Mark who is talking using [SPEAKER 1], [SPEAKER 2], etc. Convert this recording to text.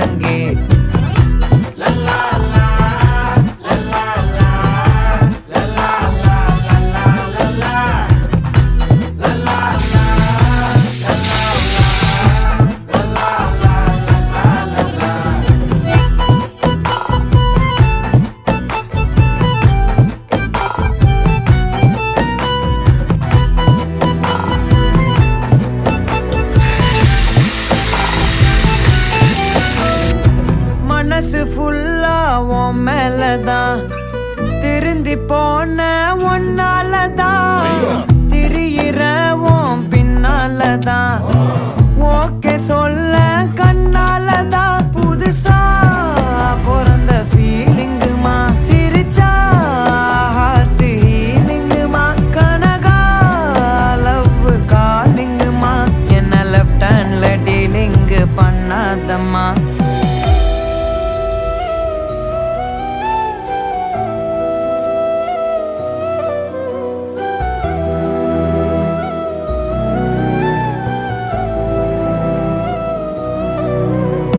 [SPEAKER 1] முழங்கே. மனசு ஃபுல்லா உன் மேலதான், திருந்தி போன ஒன்னாலதான், திரியிற உன் பின்னாலதான், ஓகே சொல்ல கண்ணாலதான். புதுசா பிறந்த ஃபீலிங்குமா, சிரிச்சா ஹார்ட் ஹீலிங்குமா, கனகா லவ் காலிங்குமா, என்ன லெஃப்ட் ஹேண்ட்ல டீலிங்கு பண்ணாதம்மா.